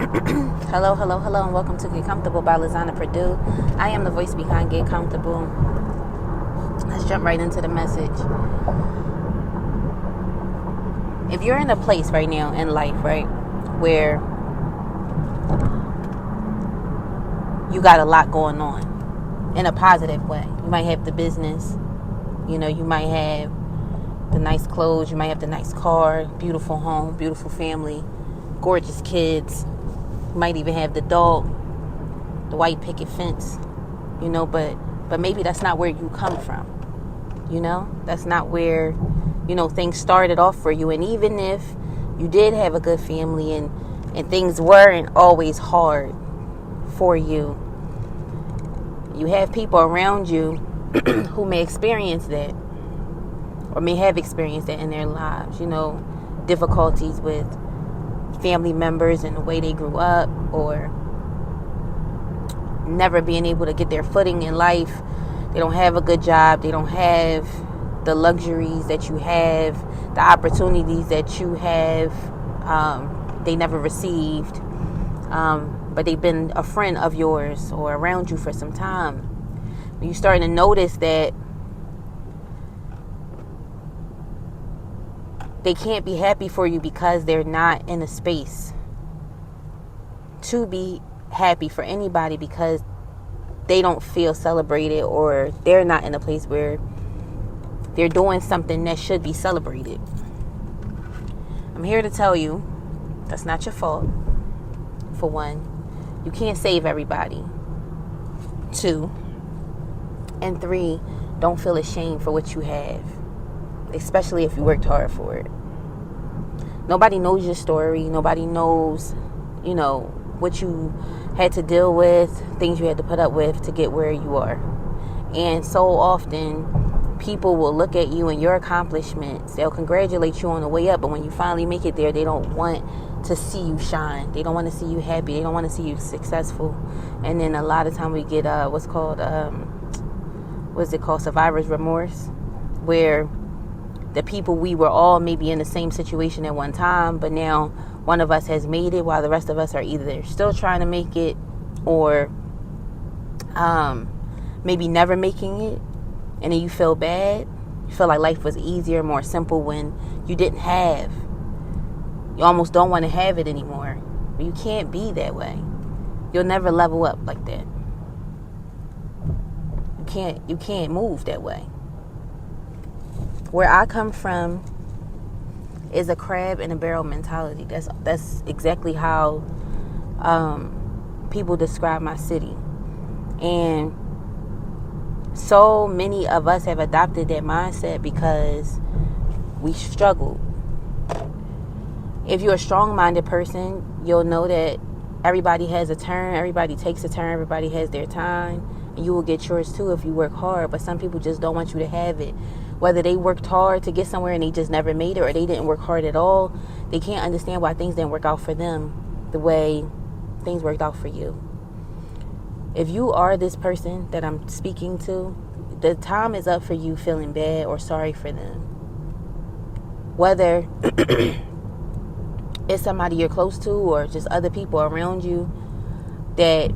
Hello, hello, hello, and welcome to Get Comfortable by Lizana-Prodeaux. I am the voice behind Get Comfortable. Let's jump right into the message. If you're in a place right now in life, right, where you got a lot going on in a positive way, you might have the business, you might have the nice clothes, you might have the nice car, beautiful home, beautiful family, gorgeous kids. You might even have the dog, the white picket fence, but maybe that's not where you come from. That's not where, things started off for you. And even if you did have a good family and things weren't always hard for you, you have people around you who may experience that or may have experienced that in their lives, difficulties with family members and the way they grew up, or never being able to get their footing in life. They don't have a good job. They don't have the luxuries that you have, the opportunities that you have. They never received, but they've been a friend of yours or around you for some time. You're starting to notice that they can't be happy for you because they're not in a space to be happy for anybody, because they don't feel celebrated, or they're not in a place where they're doing something that should be celebrated. I'm here to tell you that's not your fault. For one, you can't save everybody. 2, and 3, don't feel ashamed for what you have, especially if you worked hard for it. Nobody knows your story. Nobody knows, what you had to deal with, things you had to put up with to get where you are. And so often, people will look at you and your accomplishments. They'll congratulate you on the way up, but when you finally make it there, they don't want to see you shine. They don't want to see you happy. They don't want to see you successful. And then a lot of time we get survivor's remorse, where the people we were all maybe in the same situation at one time, but now one of us has made it while the rest of us are either still trying to make it or maybe never making it. And then you feel bad. You feel like life was easier, more simple when you didn't have. You almost don't want to have it anymore. But you can't be that way. You'll never level up like that. You can't move that way. Where I come from is a crab in a barrel mentality. That's exactly how people describe my city. And so many of us have adopted that mindset because we struggled. If you're a strong-minded person, you'll know that everybody has a turn, everybody takes a turn, everybody has their time, and you will get yours too if you work hard. But some people just don't want you to have it. Whether they worked hard to get somewhere and they just never made it, or they didn't work hard at all, they can't understand why things didn't work out for them the way things worked out for you. If you are this person that I'm speaking to, the time is up for you feeling bad or sorry for them. Whether it's somebody you're close to or just other people around you that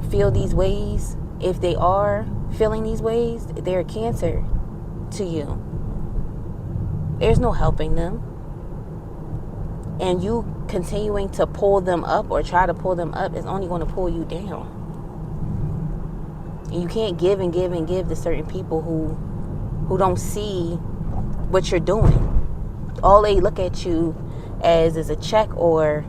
feel these ways, if they are feeling these ways, they're a cancer to you. There's no helping them. And you continuing to pull them up or try to pull them up is only going to pull you down. And you can't give and give and give to certain people who don't see what you're doing. All they look at you as is a check or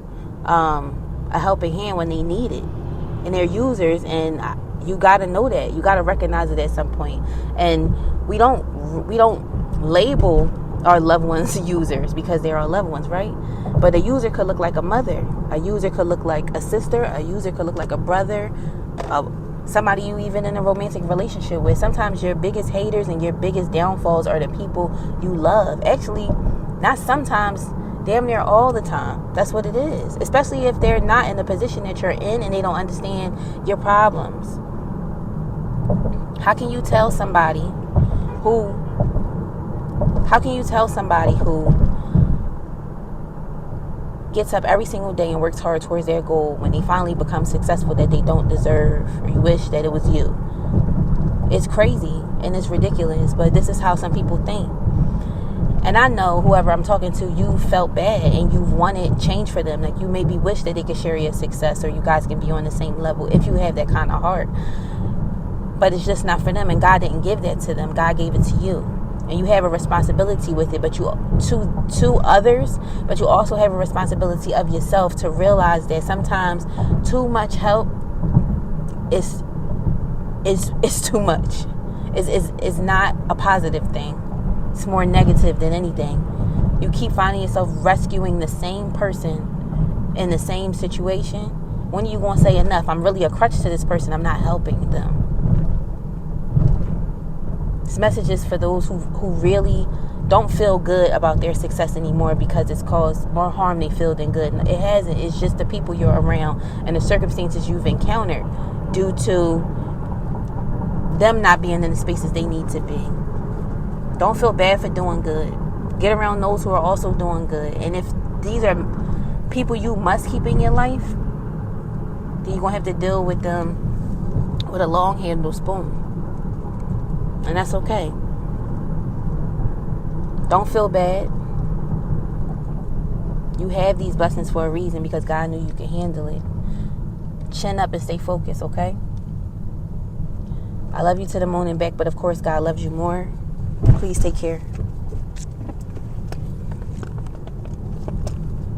a helping hand when they need it. And they're users, and you got to know that. You got to recognize it at some point. And we don't label our loved ones users because they're our loved ones, right? But a user could look like a mother. A user could look like a sister. A user could look like a brother. Somebody you even in a romantic relationship with. Sometimes your biggest haters and your biggest downfalls are the people you love. Actually, not sometimes, damn near all the time. That's what it is. Especially if they're not in the position that you're in and they don't understand your problems. How can you tell somebody who gets up every single day and works hard towards their goal, when they finally become successful, that they don't deserve, or you wish that it was you. It's crazy and it's ridiculous, but this is how some people think. And I know whoever I'm talking to, you felt bad and you wanted change for them. Like, you maybe wish that they could share your success, or you guys can be on the same level if you have that kind of heart. But it's just not for them, and God didn't give that to them. God gave it to you. And you have a responsibility with it, but you to others, but you also have a responsibility of yourself to realize that sometimes too much help is too much. It's not a positive thing. It's more negative than anything. You keep finding yourself rescuing the same person in the same situation. When are you going to say enough? I'm really a crutch to this person. I'm not helping them. This message is for those who really don't feel good about their success anymore because it's caused more harm they feel than good. And it hasn't. It's just the people you're around and the circumstances you've encountered due to them not being in the spaces they need to be. Don't feel bad for doing good. Get around those who are also doing good. And if these are people you must keep in your life, then you're going to have to deal with them with a long-handled spoon. And that's okay. Don't feel bad. You have these blessings for a reason, because God knew you could handle it. Chin up and stay focused, okay? I love you to the moon and back, but of course God loves you more. Please take care.